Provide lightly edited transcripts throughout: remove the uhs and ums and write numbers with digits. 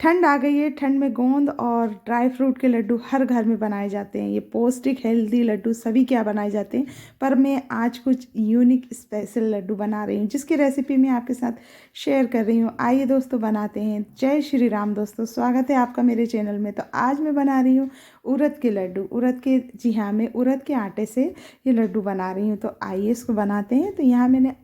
ठंड आ गई है। ठंड में गोंद और ड्राई फ्रूट के लड्डू हर घर में बनाए जाते हैं। ये पौष्टिक हेल्दी लड्डू सभी क्या बनाए जाते हैं, पर मैं आज कुछ यूनिक स्पेशल लड्डू बना रही हूँ जिसकी रेसिपी मैं आपके साथ शेयर कर रही हूँ। आइए दोस्तों बनाते हैं। जय श्री राम दोस्तों, स्वागत है आपका मेरे चैनल में। तो आज मैं बना रही हूँ उड़द के लड्डू। उड़द के, जी हाँ, मैं उड़द के आटे से ये लड्डू बना रही हूँ। तो आइए इसको बनाते हैं। तो यहाँ मैंने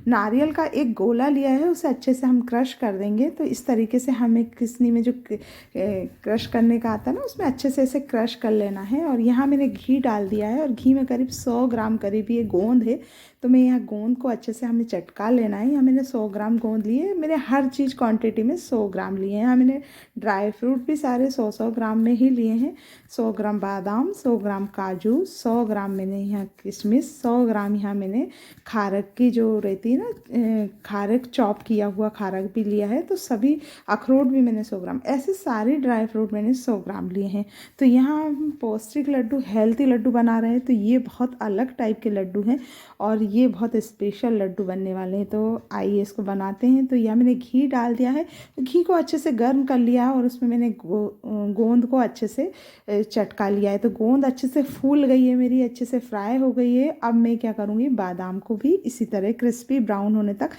नारियल का एक गोला लिया है, उसे अच्छे से हम क्रश कर देंगे। तो इस तरीके से हमें किसनी में जो क्रश करने का आता है ना, उसमें अच्छे से ऐसे क्रश कर लेना है। और यहाँ मैंने घी डाल दिया है और घी में करीब 100 ग्राम करीब ये गोंद है। तो मैं यहाँ गोंद को अच्छे से हमें चटका लेना है। यहाँ मैंने 100 ग्राम गोंद लिए, मैंने हर चीज़ क्वांटिटी में 100 ग्राम लिए हैं। यहाँ मैंने ड्राई फ्रूट भी सारे 100 ग्राम में ही लिए हैं। 100 ग्राम बादाम, 100 ग्राम काजू, 100 ग्राम मैंने यहाँ किशमिश, 100 ग्राम यहाँ मैंने खारक की जो रहती है ना, खारक चॉप किया हुआ खारक भी लिया है। तो सभी अखरोट भी मैंने 100 ग्राम, ऐसे सारे ड्राई फ्रूट मैंने 100 ग्राम लिए हैं। तो यहाँ हम पौष्टिक लड्डू, हेल्थी लड्डू बना रहे हैं। तो ये बहुत अलग टाइप के लड्डू हैं और ये बहुत स्पेशल लड्डू बनने वाले हैं। तो आइए इसको बनाते हैं। तो यहाँ मैंने घी डाल दिया है। घी को अच्छे से गर्म कर लिया और उसमें मैंने गोंद को अच्छे से चटका लिया है। तो गोंद अच्छे से फूल गई है मेरी, अच्छे से फ्राई हो गई है। अब मैं क्या करूँगी, बादाम को भी इसी तरह क्रिस्पी ब्राउन होने तक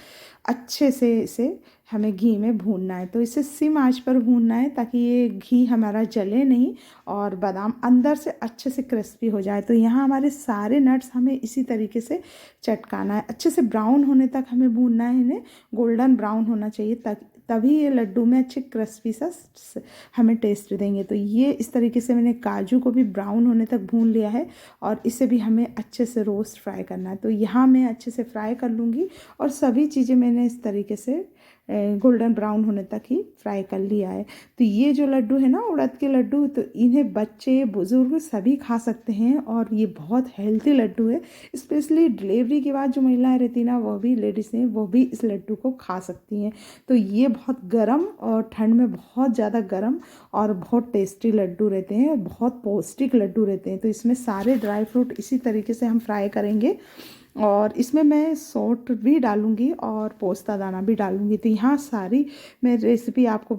अच्छे से इसे हमें घी में भूनना है। तो इसे सिम आंच पर भूनना है ताकि ये घी हमारा जले नहीं और बादाम अंदर से अच्छे से क्रिस्पी हो जाए। तो यहाँ हमारे सारे नट्स हमें इसी तरीके से चटकाना है, अच्छे से ब्राउन होने तक हमें भूनना है। इन्हें गोल्डन ब्राउन होना चाहिए, तभी ये लड्डू में अच्छे क्रिस्पी सा हमें टेस्ट देंगे। तो ये इस तरीके से मैंने काजू को भी ब्राउन होने तक भून लिया है और इसे भी हमें अच्छे से रोस्ट फ्राई करना है। तो यहाँ मैं अच्छे से फ्राई कर लूँगी और सभी चीज़ें मैंने इस तरीके से गोल्डन ब्राउन होने तक ही फ्राई कर लिया है। तो ये जो लड्डू है ना, उड़द के लड्डू, तो इन्हें बच्चे बुजुर्ग सभी खा सकते हैं और ये बहुत हेल्थी लड्डू है। स्पेशली डिलीवरी के बाद जो महिलाएं रहती हैं ना, वो भी लेडीज़ हैं, वो भी इस लड्डू को खा सकती हैं। तो ये बहुत गर्म और ठंड में बहुत ज़्यादा गर्म और बहुत टेस्टी लड्डू रहते हैं, बहुत पौष्टिक लड्डू रहते हैं। तो इसमें सारे ड्राई फ्रूट इसी तरीके से हम फ्राई करेंगे और इसमें मैं सौंठ भी डालूंगी और पोस्ता दाना भी डालूंगी। तो यहाँ सारी मैं रेसिपी आपको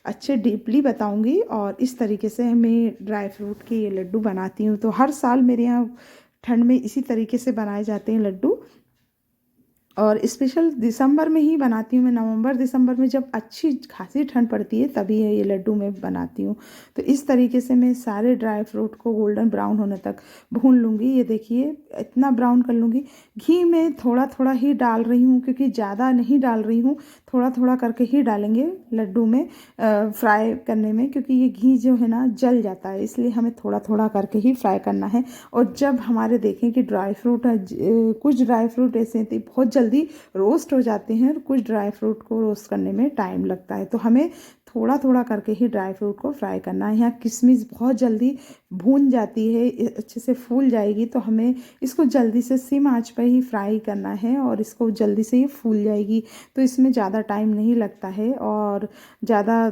अच्छे डीपली बताऊंगी और इस तरीके से मैं ड्राई फ्रूट के ये लड्डू बनाती हूँ। तो हर साल मेरे यहाँ ठंड में इसी तरीके से बनाए जाते हैं लड्डू और स्पेशल दिसंबर में ही बनाती हूँ मैं। नवंबर दिसंबर में जब अच्छी खासी ठंड पड़ती है तभी ये लड्डू मैं बनाती हूँ। तो इस तरीके से मैं सारे ड्राई फ्रूट को गोल्डन ब्राउन होने तक भून लूँगी। ये देखिए इतना ब्राउन कर लूँगी। घी में थोड़ा थोड़ा ही डाल रही हूँ क्योंकि ज़्यादा नहीं डाल रही हूँ, थोड़ा थोड़ा करके ही डालेंगे लड्डू में फ्राई करने में, क्योंकि ये घी जो है ना जल जाता है, इसलिए हमें थोड़ा थोड़ा करके ही फ्राई करना है। और जब हमारे देखें कि ड्राई फ्रूट, कुछ ड्राई फ्रूट ऐसे बहुत जल्दी रोस्ट हो जाते हैं और कुछ ड्राई फ्रूट को रोस्ट करने में टाइम लगता है। तो हमें थोड़ा थोड़ा करके ही ड्राई फ्रूट को फ्राई करना है। यहाँ किशमिश बहुत जल्दी भून जाती है, अच्छे से फूल जाएगी। तो हमें इसको जल्दी से सिम आंच पर ही फ्राई करना है और इसको जल्दी से ही फूल जाएगी। तो इसमें ज़्यादा टाइम नहीं लगता है और ज़्यादा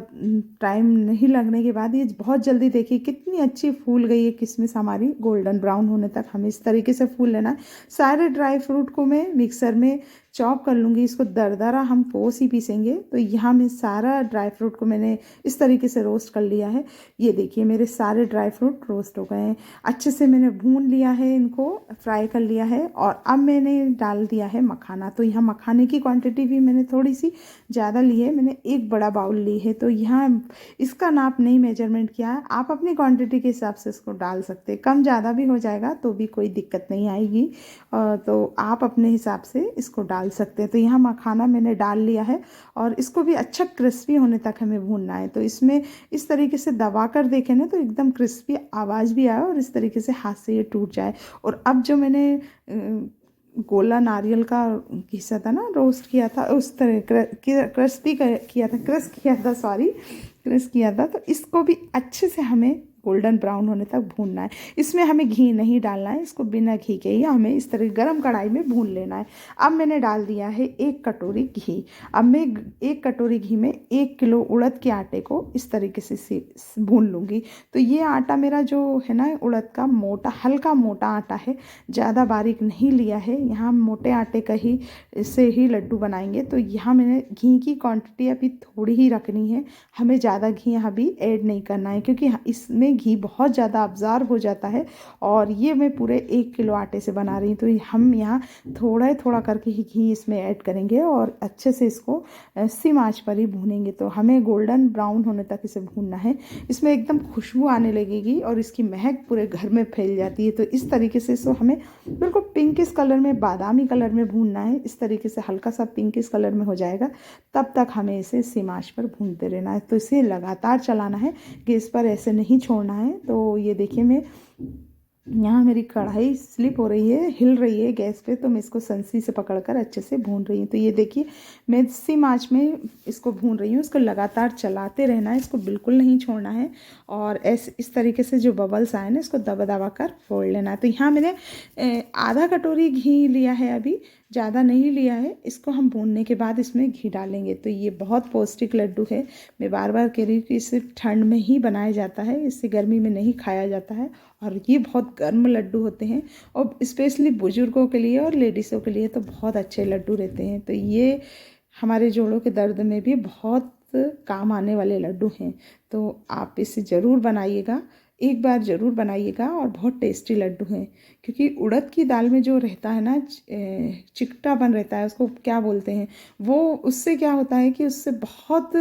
टाइम नहीं लगने के बाद ये बहुत जल्दी, देखिए कितनी अच्छी फूल गई है किशमिश हमारी। गोल्डन ब्राउन होने तक हमें इस तरीके से फूल लेना है। सारे ड्राई फ्रूट को मैं मिक्सर में चॉप कर लूँगी। इसको दरदरा हम पोस ही पीसेंगे। तो यहाँ मैं सारा ड्राई फ्रूट को मैंने इस तरीके से रोस्ट कर लिया है। ये देखिए मेरे सारे ड्राई फ्रूट रोस्ट हो गए हैं, अच्छे से मैंने भून लिया है, इनको फ्राई कर लिया है। और अब मैंने डाल दिया है मखाना। तो यहाँ मखाने की क्वांटिटी भी मैंने थोड़ी सी ज़्यादा ली है, मैंने एक बड़ा बाउल ली है। तो यहाँ इसका नाप नहीं मेजरमेंट किया है, आप अपनी क्वांटिटी के हिसाब से इसको डाल सकते हैं। कम ज़्यादा भी हो जाएगा तो भी कोई दिक्कत नहीं आएगी, तो आप अपने हिसाब से इसको डाल सकते हैं। तो यहाँ मखाना मैंने डाल लिया है और इसको भी अच्छा क्रिस्पी होने तक हमें भूनना है। तो इसमें इस तरीके से दबा कर देखें ना तो एकदम क्रिस्पी आवाज़ भी आए और इस तरीके से हाथ से ये टूट जाए। और अब जो मैंने गोला नारियल का घिसा था ना, रोस्ट किया था, उस तरह क्रिस्पी किया था, क्रश किया था, तो इसको भी अच्छे से हमें गोल्डन ब्राउन होने तक भूनना है। इसमें हमें घी नहीं डालना है, इसको बिना घी के ही हमें इस तरह गरम कढ़ाई में भून लेना है। अब मैंने डाल दिया है 1 कटोरी घी। अब मैं 1 कटोरी घी में 1 किलो उड़द के आटे को इस तरीके से भून लूँगी। तो ये आटा मेरा जो है ना उड़द का मोटा, हल्का मोटा आटा है, ज़्यादा बारीक नहीं लिया है। यहाँ मोटे आटे का ही से ही लड्डू बनाएंगे। तो यहाँ मैंने घी की क्वांटिटी अभी थोड़ी ही रखनी है, हमें ज़्यादा घी यहाँ भी ऐड नहीं करना है, क्योंकि इसमें घी बहुत ज़्यादा अब्ज़ॉर्ब हो जाता है। और ये मैं पूरे 1 किलो आटे से बना रही हूँ, तो हम यहाँ थोड़ा थोड़ा करके ही घी इसमें ऐड करेंगे और अच्छे से इसको सिम आंच पर ही भूनेंगे। तो हमें गोल्डन ब्राउन होने तक इसे भूनना है। इसमें एकदम खुशबू आने लगेगी और इसकी महक पूरे घर में फैल जाती है। तो इस तरीके से इसको हमें बिल्कुल पिंकिश कलर में, बादामी कलर में भूनना है। इस तरीके से हल्का सा पिंकिश कलर में हो जाएगा, तब तक हमें इसे सिम आंच पर भूनते रहना है। तो इसे लगातार चलाना है, गैस पर ऐसे नहीं छोड़ना है। तो ये देखिए, मैं यहाँ मेरी कढ़ाई स्लिप हो रही है, हिल रही है गैस पे, तो मैं इसको संसी से पकड़कर अच्छे से भून रही हूँ। तो ये देखिए, मैं सिम आंच में इसको भून रही हूँ। इसको लगातार चलाते रहना है, इसको बिल्कुल नहीं छोड़ना है। और ऐसे इस तरीके से जो बबल्स आए ना, इसको दबा दबा कर फोड़ लेना है। तो यहाँ मैंने आधा कटोरी घी लिया है, अभी ज़्यादा नहीं लिया है। इसको हम भूनने के बाद इसमें घी डालेंगे। तो ये बहुत पौष्टिक लड्डू है। मैं बार बार कह रही हूँ कि इसे ठंड में ही बनाया जाता है, इससे गर्मी में नहीं खाया जाता है। और ये बहुत गर्म लड्डू होते हैं, और स्पेशली बुजुर्गों के लिए और लेडीज़ों के लिए तो बहुत अच्छे लड्डू रहते हैं। तो ये हमारे जोड़ों के दर्द में भी बहुत काम आने वाले लड्डू हैं। तो आप इसे ज़रूर बनाइएगा, एक बार ज़रूर बनाइएगा। और बहुत टेस्टी लड्डू हैं, क्योंकि उड़द की दाल में जो रहता है ना चिकटापन रहता है, उसको क्या बोलते हैं, वो उससे क्या होता है कि उससे बहुत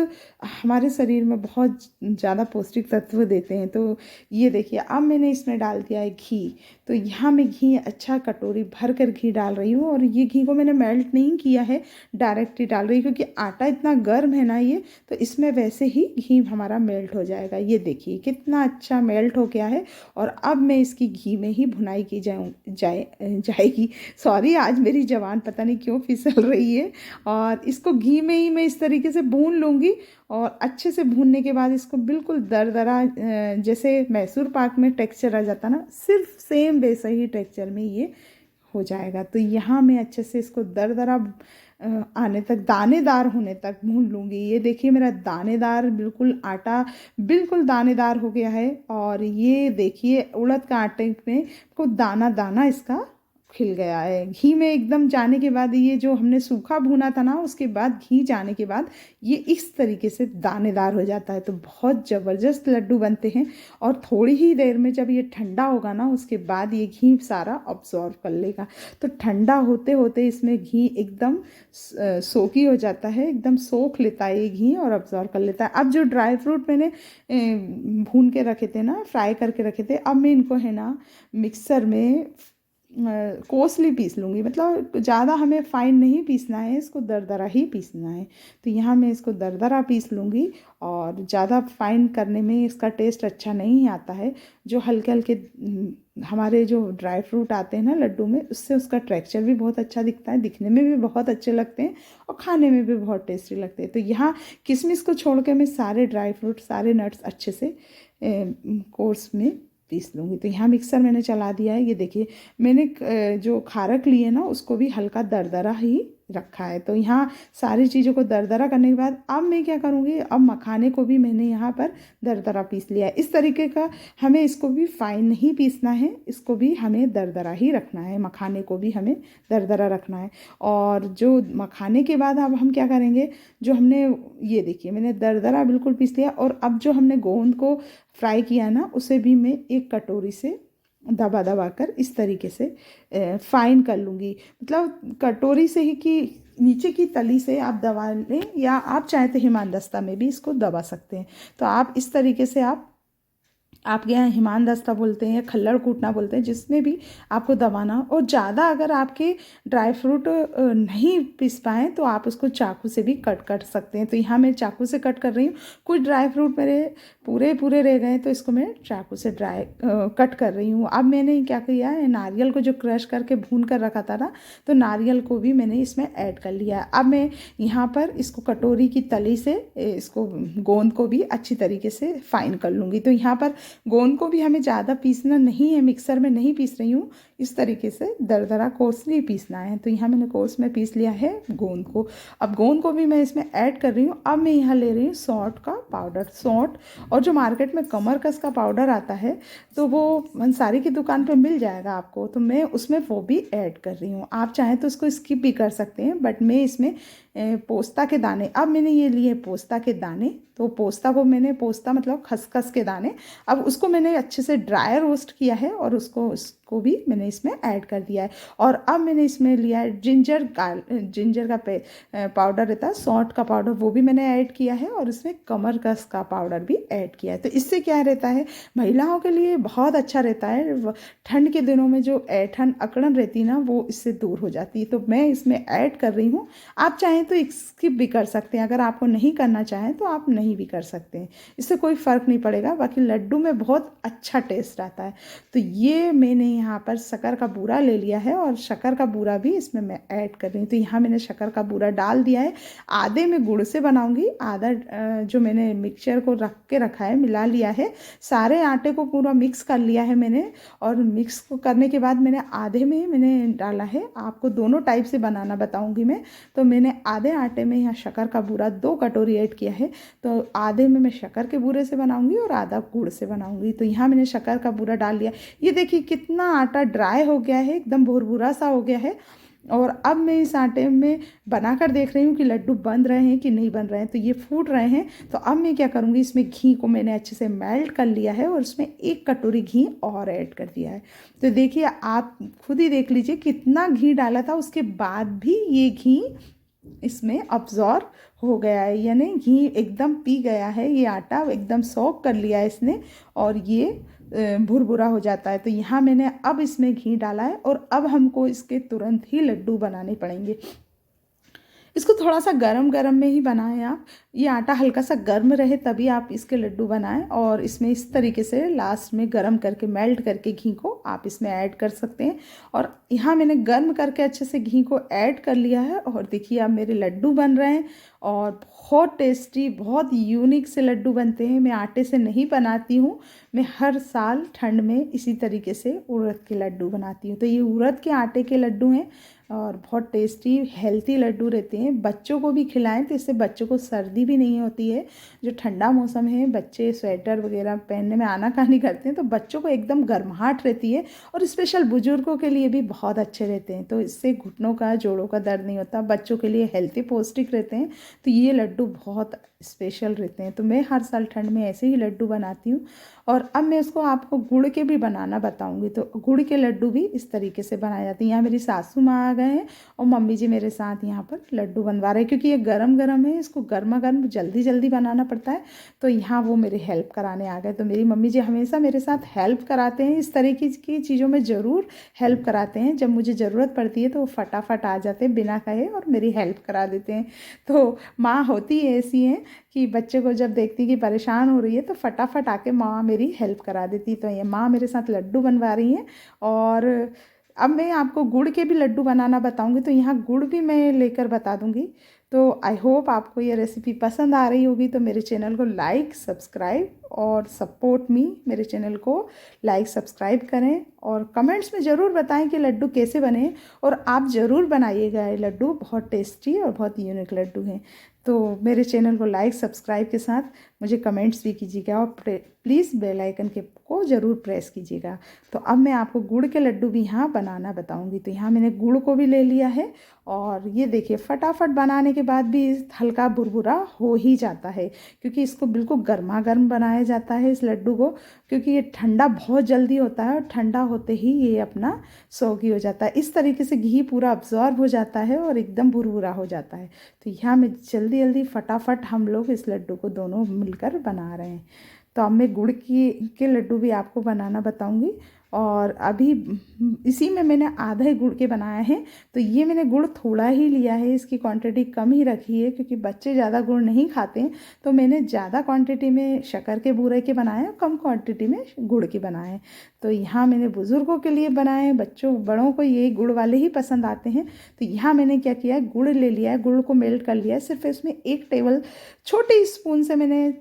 हमारे शरीर में बहुत ज़्यादा पौष्टिक तत्व देते हैं। तो ये देखिए, अब मैंने इसमें डाल दिया है घी। तो यहाँ मैं घी अच्छा कटोरी भर कर घी डाल रही हूँ, और ये घी को मैंने मेल्ट नहीं किया है, डायरेक्ट ही डाल रही हूँ, क्योंकि आटा इतना गर्म है ना ये, तो इसमें वैसे ही घी हमारा मेल्ट हो जाएगा। ये देखिए कितना अच्छा मेल्ट हो गया है। और अब मैं इसकी घी में ही भुनाई की जाएगी। सॉरी, आज मेरी ज़बान पता नहीं क्यों फिसल रही है। और इसको घी में ही मैं इस तरीके से भून लूँगी। और अच्छे से भूनने के बाद इसको बिल्कुल दरदरा, जैसे मैसूर पाक में टेक्सचर आ जाता ना, सिर्फ सेम वैसा ही टेक्सचर में ये हो जाएगा। तो यहाँ मैं अच्छे से इसको दरदरा आने तक, दानेदार होने तक भून लूँगी। ये देखिए, मेरा दानेदार बिल्कुल आटा बिल्कुल दानेदार हो गया है। और ये देखिए, उड़द का आटे में को दाना दाना इसका खिल गया है। घी में एकदम जाने के बाद, ये जो हमने सूखा भुना था ना, उसके बाद घी जाने के बाद ये इस तरीके से दानेदार हो जाता है। तो बहुत ज़बरदस्त लड्डू बनते हैं। और थोड़ी ही देर में जब ये ठंडा होगा ना, उसके बाद ये घी सारा अब्जॉर्व कर लेगा। तो ठंडा होते होते इसमें घी एकदम सोखी हो जाता है, एकदम सोख लेता है ये घी और अब्जॉर्व कर लेता है। अब जो ड्राई फ्रूट मैंने भून के रखे थे ना, फ्राई करके रखे थे, अब मैं इनको है ना मिक्सर में कोसली पीस लूँगी। मतलब ज़्यादा हमें फाइन नहीं पीसना है, इसको दरदरा ही पीसना है। तो यहाँ मैं इसको दरदरा पीस लूँगी। और ज़्यादा फाइन करने में इसका टेस्ट अच्छा नहीं आता है। जो हल्के हल्के हमारे जो ड्राई फ्रूट आते हैं ना लड्डू में, उससे उसका टेक्सचर भी बहुत अच्छा दिखता है, दिखने में भी बहुत अच्छे लगते हैं, और खाने में भी बहुत टेस्टी लगते हैं। तो यहाँ किशमिश को छोड़ के मैं सारे ड्राई फ्रूट, सारे नट्स अच्छे से कोर्स में पीस लूँगी। तो यहाँ मिक्सर मैंने चला दिया है। ये देखिए, मैंने जो खारक ली है ना, उसको भी हल्का दरदरा ही रखा है। तो यहाँ सारी चीज़ों को दरदरा करने के बाद अब मैं क्या करूँगी, अब मखाने को भी मैंने यहाँ पर दरदरा पीस लिया है। इस तरीके का हमें इसको भी फाइन नहीं पीसना है, इसको भी हमें दरदरा ही रखना है, मखाने को भी हमें दरदरा रखना है। और जो मखाने के बाद अब हम क्या करेंगे, जो हमने, ये देखिए मैंने दरदरा बिल्कुल पीस लिया। और अब जो हमने गोंद को फ्राई किया ना, उसे भी मैं एक कटोरी से दबा दबा कर इस तरीके से फाइन कर लूँगी। मतलब कटोरी से ही, कि नीचे की तली से आप दबा लें, या आप चाहे तो हिमानदस्ता में भी इसको दबा सकते हैं। तो आप इस तरीके से आपके यहाँ हिमानदस्ता बोलते हैं या खल्लड़ कूटना बोलते हैं, जिसमें भी आपको दबाना। और ज़्यादा अगर आपके ड्राई फ्रूट नहीं पीस पाएँ, तो आप उसको चाकू से भी कट कर सकते हैं। तो यहाँ मैं चाकू से कट कर रही हूँ। कुछ ड्राई फ्रूट मेरे पूरे रह गए, तो इसको मैं चाकू से कट कर रही हूँ। अब मैंने क्या किया है, नारियल को जो क्रश करके भून कर रखा था ना, तो नारियल को भी मैंने इसमें ऐड कर लिया। अब मैं यहाँ पर इसको कटोरी की तली से इसको गोंद को भी अच्छी तरीके से फाइन कर लूँगी। तो यहाँ पर गोंद को भी हमें ज़्यादा पीसना नहीं है, मिक्सर में नहीं पीस रही हूँ, इस तरीके से दरदरा कोसली पीसना है। तो यहाँ मैंने कोस में पीस लिया है गोंद को। अब गोंद को भी मैं इसमें ऐड कर रही हूँ। अब मैं यहाँ ले रही हूँ सौंठ का पाउडर, सौंठ, और जो मार्केट में कमरकस का पाउडर आता है तो वो अंसारी की दुकान पे मिल जाएगा आपको, तो मैं उसमें वो भी ऐड कर रही हूँ। आप चाहें तो इसको स्किप भी कर सकते हैं, बट मैं इसमें पोस्ता के दाने, अब मैंने ये लिए पोस्ता के दाने, तो पोस्ता को मैंने, पोस्ता मतलब खसखस के दाने, अब उसको मैंने अच्छे से ड्राई रोस्ट किया है और उसको भी मैंने इसमें ऐड कर दिया है। और अब मैंने इसमें लिया है जिंजर का पाउडर रहता है, सौंठ का पाउडर, वो भी मैंने ऐड किया है, और इसमें कमरकस का पाउडर भी ऐड किया है। तो इससे क्या रहता है, महिलाओं के लिए बहुत अच्छा रहता है। ठंड के दिनों में जो ऐठन अकड़न रहती है ना, वो इससे दूर हो जाती है। तो मैं इसमें ऐड कर रही हूँ। आप चाहें तो स्किप भी कर सकते हैं, अगर आपको नहीं करना चाहें तो आप नहीं भी कर सकते हैं, इससे कोई फ़र्क नहीं पड़ेगा। बाकी लड्डू में बहुत अच्छा टेस्ट आता है। तो ये मैंने यहाँ पर शक्कर का बूरा ले लिया है, और शक्कर का बूरा भी इसमें मैं ऐड कर रही हूँ। तो यहाँ मैंने शक्कर का बूरा डाल दिया है। आधे में गुड़ से बनाऊँगी, आधा जो मैंने मिक्सचर को रख के रखा है, मिला लिया है, सारे आटे को पूरा मिक्स कर लिया है मैंने। और मिक्स को करने के बाद मैंने आधे में मैंने डाला है, आपको दोनों टाइप से बनाना बताऊँगी मैं। तो मैंने आधे आटे में यहाँ शक्कर का बूरा 2 कटोरी ऐड किया है। तो आधे में मैं शक्कर के बूरे से बनाऊंगी और आधा गुड़ से बनाऊंगी। तो यहाँ मैंने शक्कर का बूरा डाल दिया। ये देखिए कितना आटा ड्राई हो गया है, एकदम भुरभुरा सा हो गया है। और अब मैं इस आटे में बनाकर देख रही हूँ कि लड्डू बन रहे हैं कि नहीं बन रहे हैं। तो ये फूट रहे हैं। तो अब मैं क्या करूँगी, इसमें घी को मैंने अच्छे से मेल्ट कर लिया है और उसमें 1 कटोरी घी और ऐड कर दिया है। तो देखिए, आप खुद ही देख लीजिए कितना घी डाला था, उसके बाद भी ये घी इसमें अब्जॉर्ब हो गया है, यानी घी एकदम पी गया है, ये आटा एकदम सोक कर लिया है इसने, और ये भुरभुरा हो जाता है। तो यहाँ मैंने अब इसमें घी डाला है, और अब हमको इसके तुरंत ही लड्डू बनाने पड़ेंगे। इसको थोड़ा सा गरम गरम में ही बनाएं आप, ये आटा हल्का सा गर्म रहे तभी आप इसके लड्डू बनाएं। और इसमें इस तरीके से लास्ट में गरम करके मेल्ट करके घी को आप इसमें ऐड कर सकते हैं। और यहाँ मैंने गर्म करके अच्छे से घी को ऐड कर लिया है, और देखिए अब मेरे लड्डू बन रहे हैं, और बहुत टेस्टी, बहुत यूनिक से लड्डू बनते हैं। मैं आटे से नहीं बनाती हूँ, मैं हर साल ठंड में इसी तरीके से उड़द के लड्डू बनाती हूँ। तो ये उड़द के आटे के लड्डू हैं, और बहुत टेस्टी हेल्थी लड्डू रहते हैं। बच्चों को भी खिलाएं तो इससे बच्चों को सर्दी भी नहीं होती है। जो ठंडा मौसम है, बच्चे स्वेटर वगैरह पहनने में आनाकानी करते हैं, तो बच्चों को एकदम गर्माहट रहती है। और स्पेशल बुजुर्गों के लिए भी बहुत अच्छे रहते हैं। तो इससे घुटनों का, जोड़ों का दर्द नहीं होता, बच्चों के लिए हेल्थी पौष्टिक रहते हैं। तो ये लड्डू बहुत स्पेशल रहते हैं। तो मैं हर साल ठंड में ऐसे ही लड्डू बनाती हूँ। और अब मैं उसको आपको गुड़ के भी बनाना बताऊंगी। तो गुड़ के लड्डू भी इस तरीके से बनाए जाते हैं। यहाँ मेरी सासू माँ आ गए हैं, और मम्मी जी मेरे साथ यहाँ पर लड्डू बनवा रहे हैं, क्योंकि ये गरम गरम है, इसको गर्मा गर्म जल्दी जल्दी बनाना पड़ता है। तो यहाँ वो मेरे हेल्प कराने आ गए। तो मेरी मम्मी जी हमेशा मेरे साथ हेल्प कराते हैं, इस तरीके की चीज़ों में ज़रूर हेल्प कराते हैं। जब मुझे ज़रूरत पड़ती है तो वो फटाफट आ जाते हैं बिना कहे और मेरी हेल्प करा देते हैं। तो माँ होती ऐसी हैं कि बच्चे को जब देखती कि परेशान हो रही है तो फटाफट आके माँ मेरी हेल्प करा देती। तो ये माँ मेरे साथ लड्डू बनवा रही हैं। और अब मैं आपको गुड़ के भी लड्डू बनाना बताऊंगी। तो यहाँ गुड़ भी मैं लेकर बता दूंगी। तो आई होप आपको ये रेसिपी पसंद आ रही होगी। तो मेरे चैनल को लाइक, सब्सक्राइब और सपोर्ट मी, मेरे चैनल को लाइक सब्सक्राइब करें, और कमेंट्स में ज़रूर बताएं कि लड्डू कैसे बने। और आप ज़रूर बनाइएगा, ये लड्डू बहुत टेस्टी और बहुत यूनिक लड्डू हैं। तो मेरे चैनल को लाइक सब्सक्राइब के साथ मुझे कमेंट्स भी कीजिएगा, और प्लीज़ बेल आइकन के को ज़रूर प्रेस कीजिएगा। तो अब मैं आपको गुड़ के लड्डू भी यहाँ बनाना बताऊँगी। तो यहाँ मैंने गुड़ को भी ले लिया है, और ये देखिए फटाफट बनाने के बाद भी हल्का भुरभुरा हो ही जाता है, क्योंकि इसको बिल्कुल गर्मा गर्म बनाया जाता है इस लड्डू को, क्योंकि ये ठंडा बहुत जल्दी होता है, और ठंडा होते ही ये अपना सौगी हो जाता है। इस तरीके से घी पूरा अब्जॉर्ब हो जाता है और एकदम भुरभुरा हो जाता है। तो यहाँ मैं जल्दी जल्दी फटाफट हम लोग इस लड्डू को दोनों मिलकर बना रहे हैं। तो अब मैं गुड़ के लड्डू भी आपको बनाना बताऊंगी। और अभी इसी में मैंने आधा ही गुड़ के बनाया है। तो ये मैंने गुड़ थोड़ा ही लिया है, इसकी क्वांटिटी कम ही रखी है, क्योंकि बच्चे ज़्यादा गुड़ नहीं खाते हैं। तो मैंने ज़्यादा क्वांटिटी में शक्कर के बूरे के बनाए हैं, कम क्वांटिटी में गुड़ के बनाए हैं। तो यहाँ मैंने बुज़ुर्गों के लिए बनाए हैं, बच्चों बड़ों को ये गुड़ वाले ही पसंद आते हैं। तो यहाँ मैंने क्या किया है, गुड़ ले लिया है, गुड़ को मेल्ट कर लिया है। सिर्फ इसमें 1 टेबल छोटी स्पून से मैंने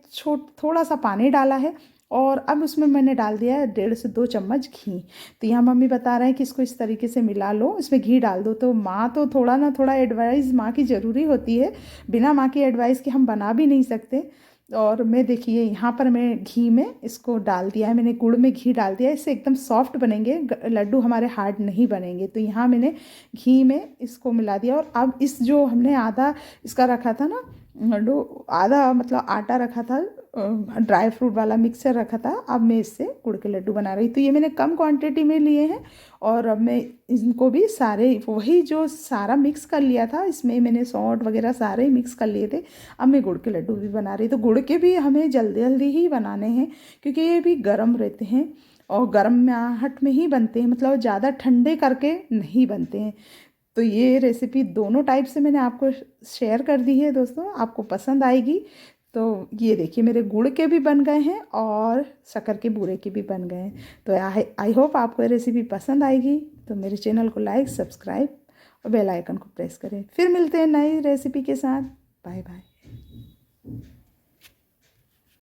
थोड़ा सा पानी डाला है, और अब उसमें मैंने डाल दिया है 1.5 से 2 चम्मच घी। तो यहाँ मम्मी बता रहे हैं कि इसको इस तरीके से मिला लो, इसमें घी डाल दो। तो माँ तो थोड़ा ना थोड़ा एडवाइस माँ की ज़रूरी होती है, बिना माँ की एडवाइस के हम बना भी नहीं सकते। और मैं देखिए यहाँ पर मैं घी में इसको डाल दिया है, मैंने गुड़ में घी डाल दिया है, इससे एकदम सॉफ्ट बनेंगे लड्डू, हमारे हार्ड नहीं बनेंगे। तो यहाँ मैंने घी में इसको मिला दिया। और अब इस जो हमने आधा इसका रखा था ना लड्डू, आधा मतलब आटा रखा था, ड्राई फ्रूट वाला मिक्सचर रखा था, अब मैं इससे गुड़ के लड्डू बना रही। तो ये मैंने कम क्वांटिटी में लिए हैं और अब मैं इनको भी सारे वही जो सारा मिक्स कर लिया था, इसमें मैंने सौंठ वगैरह सारे मिक्स कर लिए थे। अब मैं गुड़ के लड्डू भी बना रही। तो गुड़ के भी हमें जल्दी जल्दी ही बनाने हैं क्योंकि ये भी गर्म रहते हैं और गर्माहट में ही बनते हैं, मतलब ज़्यादा ठंडे करके नहीं बनते हैं। तो ये रेसिपी दोनों टाइप से मैंने आपको शेयर कर दी है दोस्तों, आपको पसंद आएगी। तो ये देखिए मेरे गुड़ के भी बन गए हैं और शक्कर के बूरे के भी बन गए हैं। तो आई होप आपको ये रेसिपी पसंद आएगी। तो मेरे चैनल को लाइक, सब्सक्राइब और बेल आइकन को प्रेस करें। फिर मिलते हैं नई रेसिपी के साथ। Bye bye.